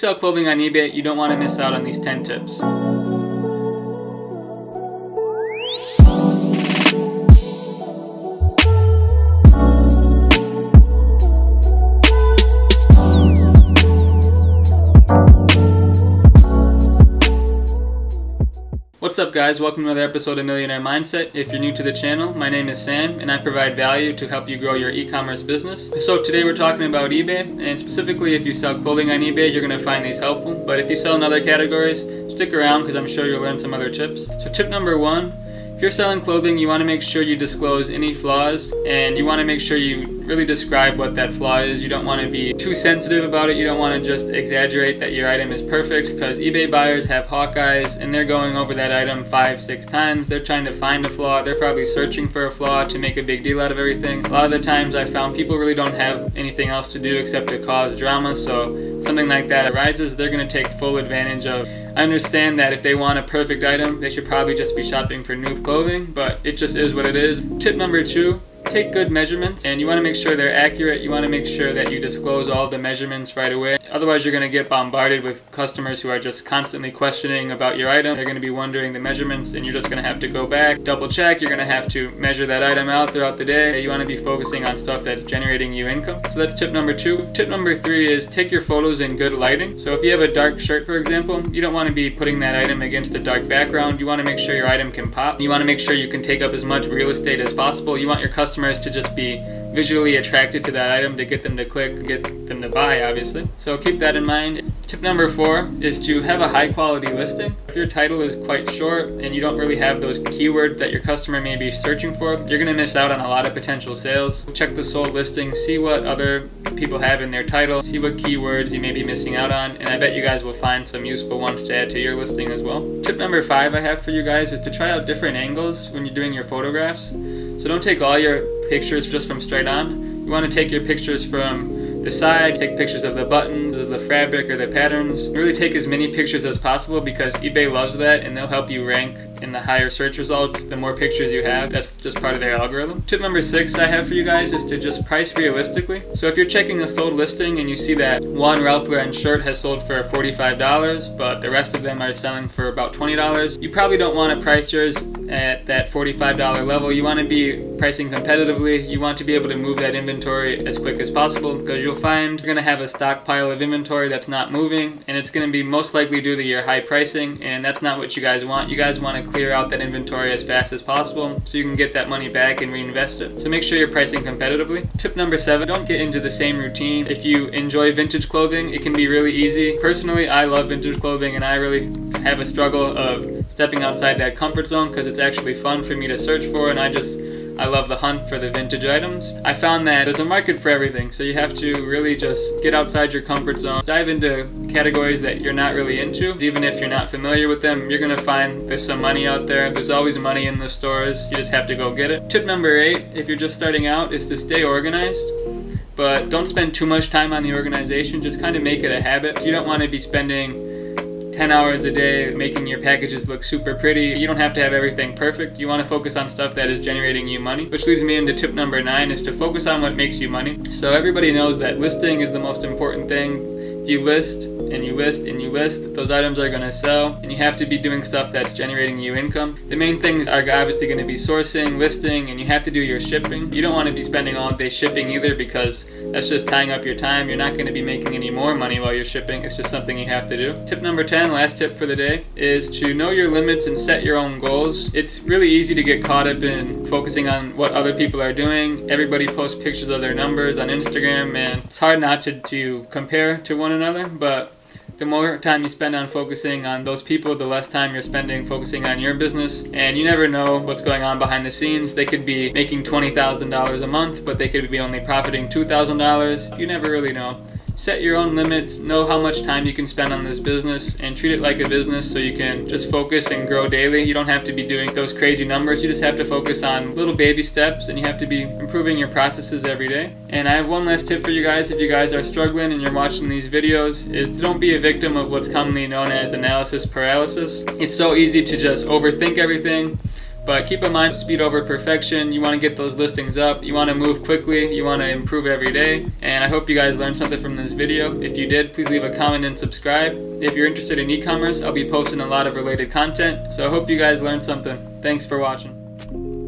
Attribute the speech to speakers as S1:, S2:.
S1: Sell clothing on eBay, you don't want to miss out on these 10 tips. What's up guys, welcome to another episode of Millionaire Mindset. If you're new to the channel, my name is Sam and I provide value to help you grow your e-commerce business. So today we're talking about eBay, and specifically if you sell clothing on eBay, you're going to find these helpful. But if you sell in other categories, stick around because I'm sure you'll learn some other tips. So tip number one, if you're selling clothing, you want to make sure you disclose any flaws, and you want to make sure you really describe what that flaw is. You don't want to be too sensitive about it. You don't want to just exaggerate that your item is perfect, because eBay buyers have hawk eyes and they're going over that item 5-6 times. They're trying to find a flaw. They're probably searching for a flaw to make a big deal out of everything. A lot of the times I found people really don't have anything else to do except to cause drama, so something like that arises, they're going to take full advantage of. I understand that if they want a perfect item, they should probably just be shopping for new clothing, but it just is what it is. Tip number two, take good measurements, and you want to make sure they're accurate. You want to make sure that you disclose all the measurements right away. Otherwise you're going to get bombarded with customers who are just constantly questioning about your item. They're going to be wondering the measurements, and you're just going to have to go back, double check. You're going to have to measure that item out throughout the day. You want to be focusing on stuff that's generating you income. So that's tip number two. Tip number three is take your photos in good lighting. So if you have a dark shirt, for example, you don't want to be putting that item against a dark background. You want to make sure your item can pop. You want to make sure you can take up as much real estate as possible. You want your customers to just be visually attracted to that item to get them to click, get them to buy, obviously. So keep that in mind. Tip number four is to have a high quality listing. If your title is quite short and you don't really have those keywords that your customer may be searching for, you're going to miss out on a lot of potential sales. Check the sold listing, see what other people have in their title, see what keywords you may be missing out on, and I bet you guys will find some useful ones to add to your listing as well. Tip number five I have for you guys is to try out different angles when you're doing your photographs. So don't take all your pictures just from straight on. You want to take your pictures from the side, take pictures of the buttons, of the fabric, or the patterns. Really take as many pictures as possible, because eBay loves that and they'll help you rank in the higher search results the more pictures you have. That's just part of their algorithm. Tip number six I have for you guys is to just price realistically. So if you're checking a sold listing and you see that one Ralph Lauren shirt has sold for $45, but the rest of them are selling for about $20, you probably don't want to price yours at that $45 level. You want to be pricing competitively. You want to be able to move that inventory as quick as possible, because you'll find you're going to have a stockpile of inventory that's not moving, and it's going to be most likely due to your high pricing, and that's not what you guys want. You guys want to clear out that inventory as fast as possible so you can get that money back and reinvest it. So make sure you're pricing competitively. Tip number seven, don't get into the same routine. If you enjoy vintage clothing, it can be really easy. Personally, I love vintage clothing, and I really have a struggle of stepping outside that comfort zone, because it's actually fun for me to search for, and I love the hunt for the vintage items. I found that there's a market for everything, so you have to really just get outside your comfort zone. Dive into categories that you're not really into. Even if you're not familiar with them, you're going to find there's some money out there. There's always money in the stores. You just have to go get it. Tip number eight, if you're just starting out, is to stay organized. But don't spend too much time on the organization. Just kind of make it a habit. You don't want to be spending 10 hours a day making your packages look super pretty. You don't have to have everything perfect. You want to focus on stuff that is generating you money, which leads me into tip number nine, is to focus on what makes you money. So everybody knows that listing is the most important thing. If you list and you list and you list, those items are going to sell, and you have to be doing stuff that's generating you income. The main things are obviously going to be sourcing, listing, and you have to do your shipping. You don't want to be spending all day shipping either, because that's just tying up your time. You're not going to be making any more money while you're shipping. It's just something you have to do. Tip number 10, last tip for the day, is to know your limits and set your own goals. It's really easy to get caught up in focusing on what other people are doing. Everybody posts pictures of their numbers on Instagram, and it's hard not to compare to one another, but the more time you spend on focusing on those people, the less time you're spending focusing on your business. And you never know what's going on behind the scenes. They could be making $20,000 a month, but they could be only profiting $2,000. You never really know. Set your own limits, know how much time you can spend on this business, and treat it like a business so you can just focus and grow daily. You don't have to be doing those crazy numbers. You just have to focus on little baby steps, and you have to be improving your processes every day. And I have one last tip for you guys. If you guys are struggling and you're watching these videos, is to don't be a victim of what's commonly known as analysis paralysis. It's so easy to just overthink everything, But keep in mind, speed over perfection. You want to get those listings up. You want to move quickly. You want to improve every day. And I hope you guys learned something from this video. If you did, please leave a comment and subscribe. If you're interested in e-commerce, I'll be posting a lot of related content. So I hope you guys learned something. Thanks for watching.